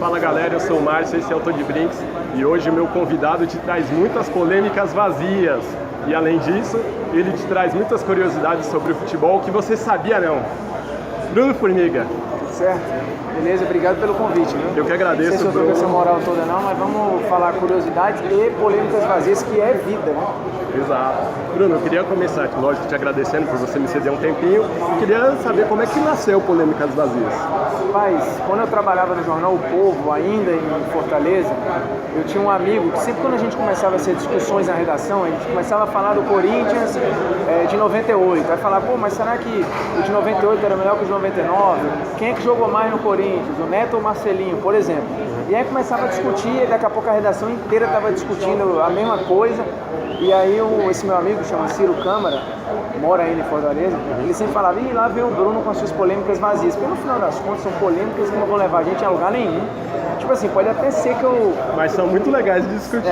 Fala galera, eu sou o Márcio, esse é o Tô de Brinks e hoje o meu convidado te traz muitas polêmicas vazias e além disso, ele te traz muitas curiosidades sobre o futebol que você sabia não. Bruno Formiga. Certo, beleza, obrigado pelo convite, né? Eu que agradeço, não sei se eu tô com essa moral toda não, mas vamos falar curiosidades e polêmicas vazias, que é vida, né? Exato. Bruno, eu queria começar, lógico, te agradecendo por você me ceder um tempinho. Eu queria saber como é que nasceu Polêmicas Vazias. Rapaz, quando eu trabalhava no jornal O Povo, ainda em Fortaleza, eu tinha um amigo que sempre quando a gente começava a ser discussões na redação, a gente começava a falar do Corinthians de 98. Vai falar, pô, mas será que o de 98 era melhor que o de 99? Quem é que jogou mais no Corinthians? O Neto ou o Marcelinho, por exemplo? E aí começava a discutir e daqui a pouco a redação inteira estava discutindo a mesma coisa. E aí esse meu amigo, chama Ciro Câmara, mora ainda em Fortaleza, ele sempre falava, ih, lá vem o Bruno com as suas polêmicas vazias. Porque no final das contas são polêmicas que não vão levar a gente a lugar nenhum. Tipo assim, pode até ser que eu... Mas são muito legais de discutir.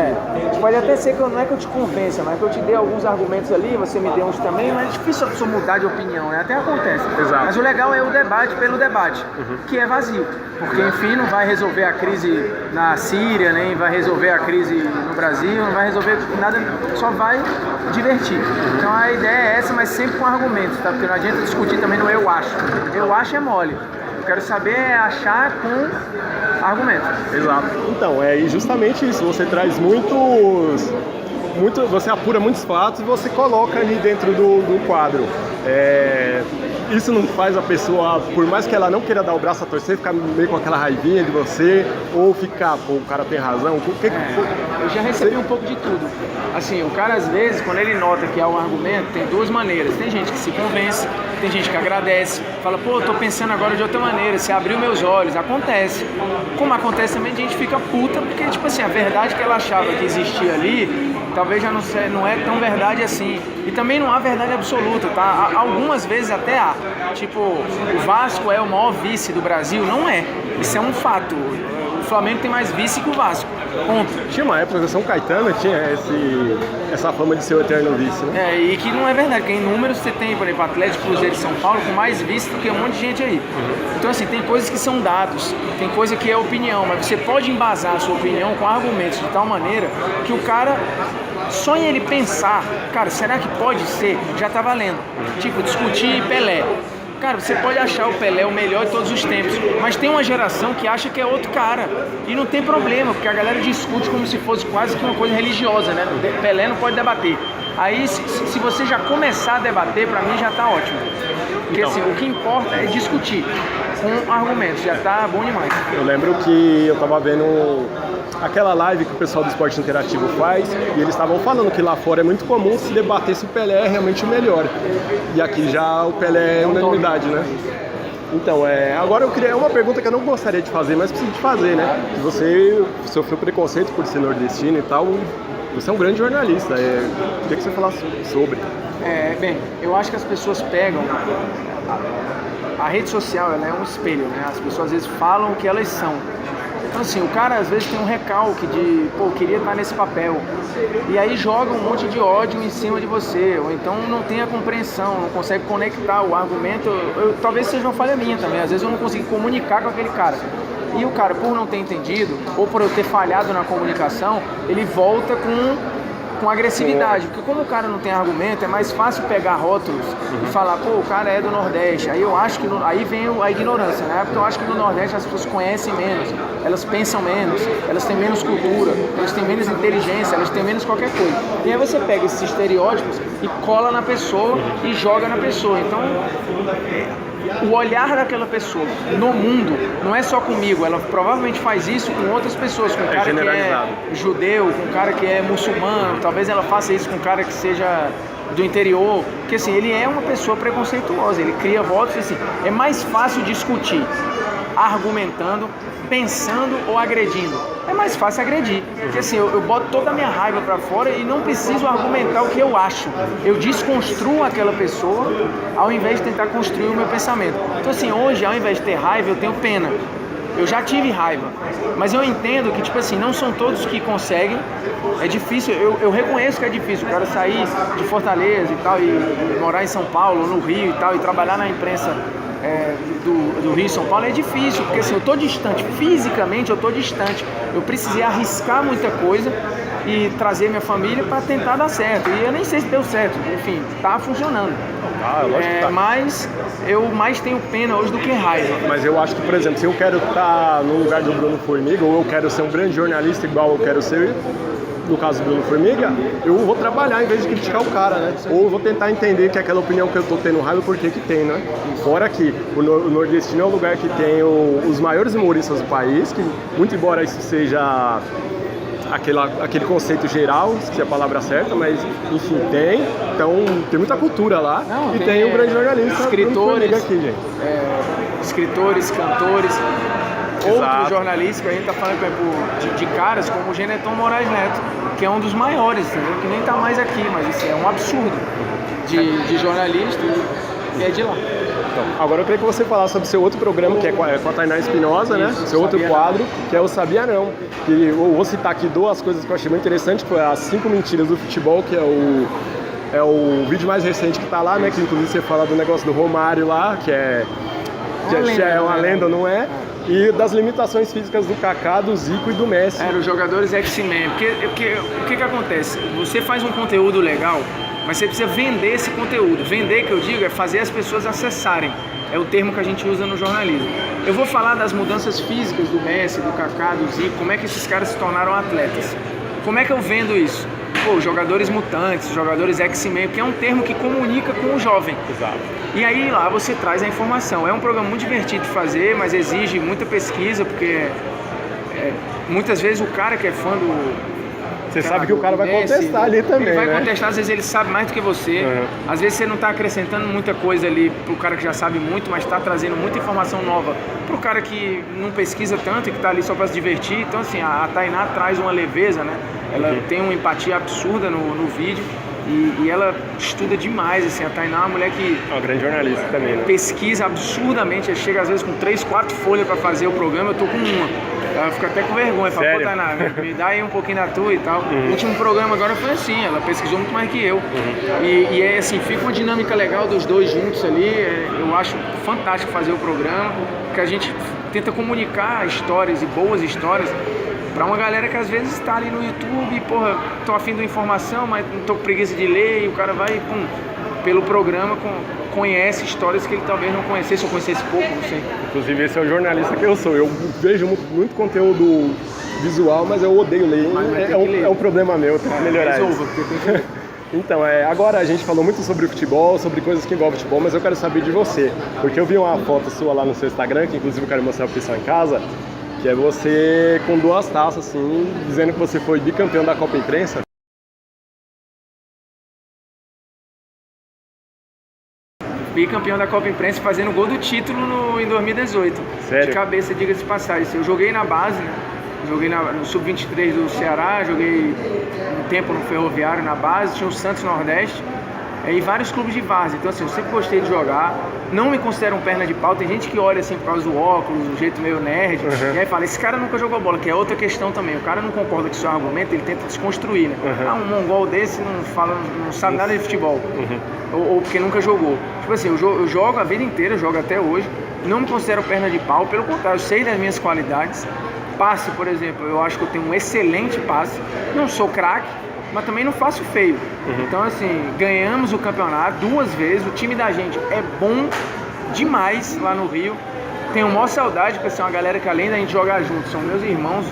Pode até ser que não é que eu te convença, mas que eu te dê alguns argumentos ali, você me dê uns também, mas é difícil a pessoa mudar de opinião, né? Até acontece. Exato. Mas o legal é o debate pelo debate, que é vazio. Porque, enfim, não vai resolver a crise na Síria, nem vai resolver a crise no Brasil, não vai resolver nada, só vai divertir. Então a ideia é essa, mas sempre com argumentos, tá? Porque não adianta discutir também no eu acho. Eu acho é mole. Eu quero saber é achar com argumentos. Exato. Então, é justamente isso. Você traz você apura muitos fatos e você coloca ali dentro do quadro. Isso não faz a pessoa, por mais que ela não queira dar o braço a torcer, ficar meio com aquela raivinha de você, ou ficar, pô, o cara tem razão. Eu já recebi um pouco de tudo. Assim, o cara às vezes, quando ele nota que há um argumento, tem duas maneiras. Tem gente que se convence, tem gente que agradece, fala, pô, eu tô pensando agora de outra maneira, você abriu meus olhos. Acontece. Como acontece também, a gente fica puta, porque, tipo assim, a verdade que ela achava que existia ali, talvez já não é tão verdade assim. E também não há verdade absoluta, tá? Algumas vezes até há. Tipo, o Vasco é o maior vice do Brasil? Não é. Isso é um fato. O Flamengo tem mais vice que o Vasco. Ponto. Tinha uma época que o São Caetano tinha essa fama de ser o eterno vice, né? E que não é verdade, porque em números você tem, por exemplo, Atlético, Cruzeiro de São Paulo com mais vice do que um monte de gente aí. Então assim, tem coisas que são dados, tem coisa que é opinião, mas você pode embasar a sua opinião com argumentos de tal maneira que o cara, só em ele pensar, cara, será que pode ser? Já tá valendo. Tipo, discutir Pelé. Cara, você pode achar o Pelé o melhor de todos os tempos, mas tem uma geração que acha que é outro cara. E não tem problema, porque a galera discute como se fosse quase que uma coisa religiosa, né? Pelé não pode debater. Aí, se você já começar a debater, pra mim já tá ótimo. Porque assim, o que importa é discutir com argumentos, já tá bom demais. Eu lembro que eu tava vendo aquela live que o pessoal do esporte interativo faz e eles estavam falando que lá fora é muito comum se debater se o Pelé é realmente o melhor. E aqui já o Pelé é unanimidade, né? Então, agora eu queria uma pergunta que eu não gostaria de fazer, mas preciso de fazer, né? Que você sofreu preconceito por ser nordestino e tal, você é um grande jornalista, queria que você falasse sobre. Bem, eu acho que as pessoas pegam... A rede social, ela é um espelho, né? As pessoas às vezes falam o que elas são. Então assim, o cara às vezes tem um recalque de, pô, queria estar nesse papel. E aí joga um monte de ódio em cima de você, ou então não tem a compreensão, não consegue conectar o argumento. Talvez seja uma falha minha também, às vezes eu não consigo comunicar com aquele cara. E o cara, por não ter entendido, ou por eu ter falhado na comunicação, ele volta com agressividade, porque como o cara não tem argumento, é mais fácil pegar rótulos e falar, pô, o cara é do Nordeste. Aí eu acho que aí vem a ignorância, né? Porque eu acho que no Nordeste as pessoas conhecem menos, elas pensam menos, elas têm menos cultura, elas têm menos inteligência, elas têm menos qualquer coisa. E aí você pega esses estereótipos e cola na pessoa e joga na pessoa. Então, o olhar daquela pessoa no mundo não é só comigo, ela provavelmente faz isso com outras pessoas, com um cara que é judeu, com um cara que é muçulmano, talvez ela faça isso com um cara que seja do interior, porque assim, ele é uma pessoa preconceituosa, ele cria votos, assim, é mais fácil discutir argumentando, pensando ou agredindo. É mais fácil agredir, porque assim, eu boto toda a minha raiva pra fora e não preciso argumentar o que eu acho. Eu desconstruo aquela pessoa ao invés de tentar construir o meu pensamento. Então assim, hoje, ao invés de ter raiva, eu tenho pena. Eu já tive raiva, mas eu entendo que, tipo assim, não são todos que conseguem. É difícil, eu reconheço que é difícil o cara sair de Fortaleza e tal, e morar em São Paulo, no Rio e tal, e trabalhar na imprensa do Rio e São Paulo é difícil, porque assim, eu tô distante, fisicamente eu tô distante, eu precisei arriscar muita coisa e trazer minha família para tentar dar certo, e eu nem sei se deu certo, enfim, tá funcionando. Lógico que tá. Mas eu mais tenho pena hoje do que raiva. Mas eu acho que, por exemplo, se eu quero estar no lugar do Bruno Formiga, ou eu quero ser um grande jornalista igual eu quero ser, no caso do Bruno Formiga, eu vou trabalhar em vez de criticar o cara, né? Ou eu vou tentar entender que aquela opinião que eu tô tendo raiva, por que tem, né? Fora que o nordestino é o lugar que tem os maiores humoristas do país, que muito embora isso seja aquele conceito geral, se é a palavra certa, mas enfim, tem. Então tem muita cultura lá. Não, e tem um grande jornalista, escritores, aqui, gente. Escritores, cantores, Exato. outros jornalistas que a gente tá falando, por exemplo, de caras como o Geneton Moraes Neto, que é um dos maiores, entendeu? Que nem tá mais aqui, mas isso é um absurdo de jornalista e é de lá. Então, agora eu queria que você falasse sobre o seu outro programa, que é com a Tainá Espinosa, né? Seu outro quadro, que é o Sabia Não. E eu vou citar aqui duas coisas que eu achei muito interessante, que foi as 5 mentiras do futebol, que é o vídeo mais recente que tá lá, né? Que inclusive você fala do negócio do Romário lá, que é uma lenda, não é? E das limitações físicas do Kaká, do Zico e do Messi. Os jogadores X-Men. Porque o que acontece? Você faz um conteúdo legal, mas você precisa vender esse conteúdo. Vender, que eu digo, é fazer as pessoas acessarem. É o termo que a gente usa no jornalismo. Eu vou falar das mudanças físicas do Messi, do Kaká, do Zico, como é que esses caras se tornaram atletas. Como é que eu vendo isso? Pô, jogadores mutantes, jogadores X-Men, que é um termo que comunica com o jovem. Exato. E aí lá você traz a informação. É um programa muito divertido de fazer, mas exige muita pesquisa, porque muitas vezes o cara que é fã do... Você sabe que o cara vai contestar ali também, ele vai né? contestar, às vezes ele sabe mais do que você. Às vezes você não está acrescentando muita coisa ali pro cara que já sabe muito, mas está trazendo muita informação nova pro cara que não pesquisa tanto e que está ali só para se divertir. Então assim, a Tainá traz uma leveza, né? Ela tem uma empatia absurda no vídeo e ela estuda demais, assim. A Tainá é uma mulher que... É uma grande jornalista também, né? Pesquisa absurdamente, ela chega às vezes com 3, 4 folhas para fazer o programa, eu tô com uma. Ela fica até com vergonha, fala, pô, Tainá, me dá aí um pouquinho da tua e tal. O último programa agora foi assim, ela pesquisou muito mais que eu. E é assim, fica uma dinâmica legal dos dois juntos ali. Eu acho fantástico fazer o programa, porque a gente tenta comunicar histórias e boas histórias pra uma galera que às vezes está ali no YouTube e, porra, tô afim de informação, mas não tô com preguiça de ler, e o cara vai, pum, pelo programa conhece histórias que ele talvez não conhecesse ou conhecesse pouco, não sei. Inclusive esse é o jornalista que eu sou. Eu vejo muito conteúdo visual, mas eu odeio ler. É um problema meu, tem que melhorar isso. Então, agora a gente falou muito sobre o futebol, sobre coisas que envolvem futebol, mas eu quero saber de você. Porque eu vi uma foto sua lá no seu Instagram, que inclusive eu quero mostrar pro pessoal em casa, que é você com 2 taças, assim, dizendo que você foi bicampeão da Copa Imprensa. Bicampeão da Copa Imprensa, fazendo gol do título em 2018. Sério? De cabeça, diga-se de passagem. Eu joguei na base, né? Joguei no Sub-23 do Ceará, joguei um tempo no Ferroviário na base, tinha o Santos Nordeste e vários clubes de várzea. Então assim, eu sempre gostei de jogar, não me considero um perna de pau. Tem gente que olha assim por causa do óculos, um jeito meio nerd, e aí fala, esse cara nunca jogou bola, que é outra questão também. O cara não concorda com o seu argumento, ele tenta desconstruir, né? Um mongol desse não sabe nada de futebol, ou porque nunca jogou. Tipo assim, eu jogo a vida inteira, eu jogo até hoje, não me considero perna de pau, pelo contrário, eu sei das minhas qualidades. Passe, por exemplo, eu acho que eu tenho um excelente passe, não sou craque, mas também não faço feio. Então assim, ganhamos o campeonato 2 vezes, o time da gente é bom demais lá no Rio. Tenho maior saudade, porque assim, é uma galera que além da gente jogar junto, são meus irmãos,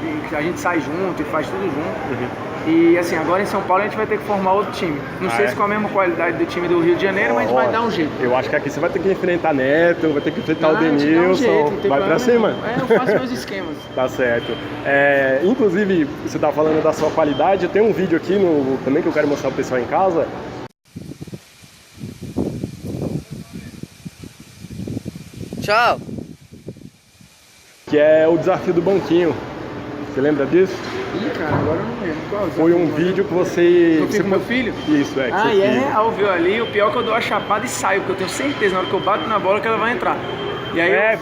e a gente sai junto e faz tudo junto. E assim, agora em São Paulo a gente vai ter que formar outro time. Não sei se com a mesma qualidade do time do Rio de Janeiro, mas a gente vai dar um jeito. Eu acho que aqui você vai ter que enfrentar Neto, vai ter que enfrentar o Denilson, vai pra cima. Eu faço meus esquemas. Tá certo. Inclusive, você tá falando da sua qualidade, eu tenho um vídeo aqui também que eu quero mostrar pro pessoal em casa. Tchau! Que é o desafio do banquinho. Você lembra disso? Ih, cara, agora eu não lembro. Qual? Foi um vídeo que você... Eu fiz com meu filho? Isso, e é real, viu? Ali, o pior é que eu dou a chapada e saio, porque eu tenho certeza, na hora que eu bato na bola, que ela vai entrar. E aí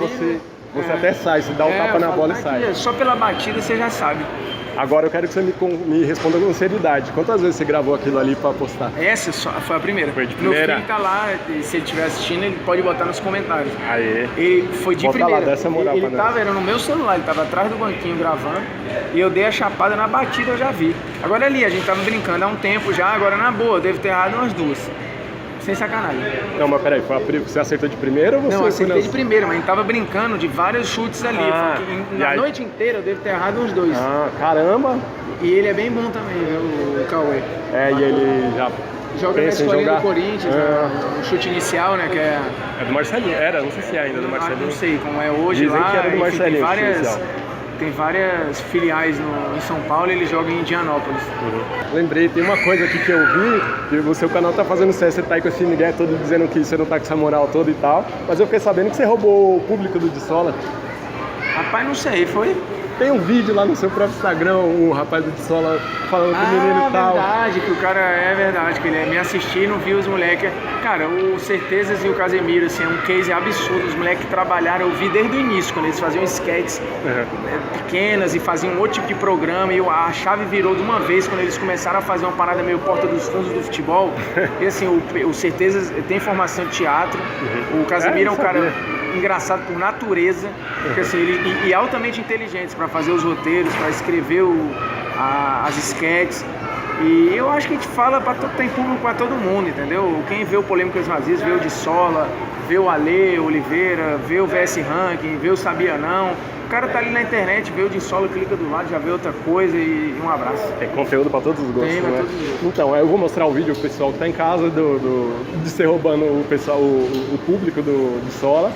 Você até sai, você dá um tapa na bola e sai. Só pela batida você já sabe. Agora eu quero que você me responda com seriedade. Quantas vezes você gravou aquilo ali pra postar? Essa foi a primeira. Foi de primeira? Meu filho tá lá, se ele estiver assistindo, ele pode botar nos comentários. Aê. Ele foi de Bota primeira. Lá, dá essa moral ele tava, era no meu celular, ele tava atrás do banquinho gravando. E eu dei a chapada na batida, eu já vi. Agora ali, a gente tava brincando há um tempo já, agora na boa, eu devo ter errado umas duas. Sem sacanagem. Não, mas peraí, você acertou de primeira ou você... Não, acertei de primeira, mas a gente tava brincando de vários chutes ali. Na noite inteira eu devo ter errado uns dois. Ah, caramba! E ele é bem bom também, o Cauê. É, e ele já joga na escolinha do Corinthians, o chute inicial, né, que é... É do Marcelinho, era, não sei se é ainda do Marcelinho. Não sei como é hoje. Dizem lá, que era do Marcelinho, tem várias filiais em São Paulo, ele joga em Indianópolis. Lembrei, tem uma coisa aqui que eu vi, que o seu canal tá fazendo sucesso, você tá aí com esse migué todo dizendo que você não tá com essa moral toda e tal, mas eu fiquei sabendo que você roubou o público do Dissola. Rapaz, não sei, foi? Tem um vídeo lá no seu próprio Instagram, o rapaz do Dissola falando com o menino e tal. Verdade, que o cara é verdade, que ele me assistiu e não viu os moleques. Cara, o Certezas e o Casemiro, assim, é um case absurdo. Os moleques trabalharam, eu vi desde o início, quando eles faziam sketches pequenas e faziam outro tipo de programa. E a chave virou de uma vez quando eles começaram a fazer uma parada meio porta dos fundos do futebol. E assim, o Certezas tem formação de teatro, o Casemiro é um cara engraçado por natureza, porque assim, ele altamente inteligente para fazer os roteiros, para escrever as sketches. E eu acho que a gente fala tem público para todo mundo, entendeu? Quem vê o Polêmicas Vazias, vê o Dissola, vê o Ale Oliveira, vê o VS Ranking, vê o Sabia Não. O cara tá ali na internet, vê o Dissola, clica do lado, já vê outra coisa e um abraço. É conteúdo para todos os gostos, tem, né? todos os gostos. Então, eu vou mostrar o vídeo pro pessoal que tá em casa de ser roubando o pessoal, o público do Dissola.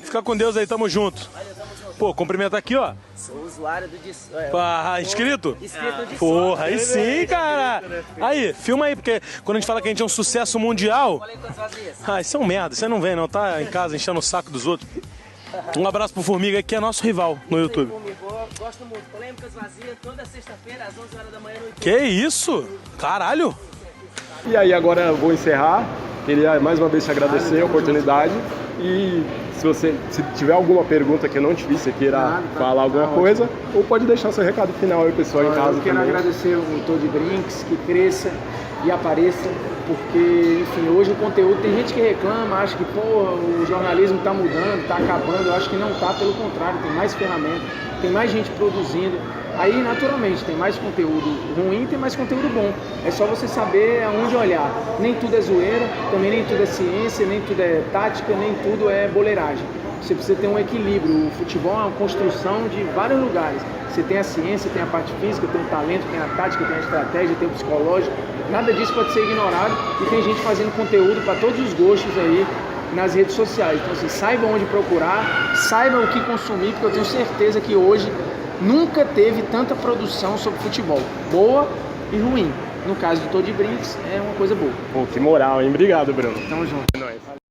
Fica com Deus aí, tamo junto. Pô, cumprimenta aqui, ó. Sou usuário do Dissola. Ah, inscrito? Inscrito no Dissola. Porra, aí sim, cara. Aí, filma aí, porque quando a gente fala que a gente é um sucesso mundial... Ah, isso é um merda, você não vem não, tá em casa enchendo o saco dos outros. Um abraço pro Formiga, que é nosso rival no YouTube. Gosto muito. Polêmicas Vazias, toda sexta-feira, às 11 horas da manhã no YouTube. Que isso? Caralho. E aí agora eu vou encerrar. Queria mais uma vez te agradecer a oportunidade. E se tiver alguma pergunta que eu não te fiz, você queira falar alguma coisa, ou pode deixar seu recado final aí, pessoal, em casa. Eu quero agradecer o Todd Drinks, que cresça e apareça, porque, enfim, hoje o conteúdo, tem gente que reclama, acha que, pô, o jornalismo está mudando, está acabando. Eu acho que não está, pelo contrário, tem mais ferramentas, tem mais gente produzindo. Aí, naturalmente, tem mais conteúdo ruim, tem mais conteúdo bom. É só você saber aonde olhar. Nem tudo é zoeira, também nem tudo é ciência, nem tudo é tática, nem tudo é boleiragem. Você precisa ter um equilíbrio. O futebol é uma construção de vários lugares. Você tem a ciência, tem a parte física, tem o talento, tem a tática, tem a estratégia, tem o psicológico. Nada disso pode ser ignorado e tem gente fazendo conteúdo para todos os gostos aí nas redes sociais. Então, assim, saibam onde procurar, saibam o que consumir, porque eu tenho certeza que hoje nunca teve tanta produção sobre futebol, boa e ruim. No caso do Todd Brinks, é uma coisa boa. Pô, que moral, hein? Obrigado, Bruno. Tamo junto. É nóis.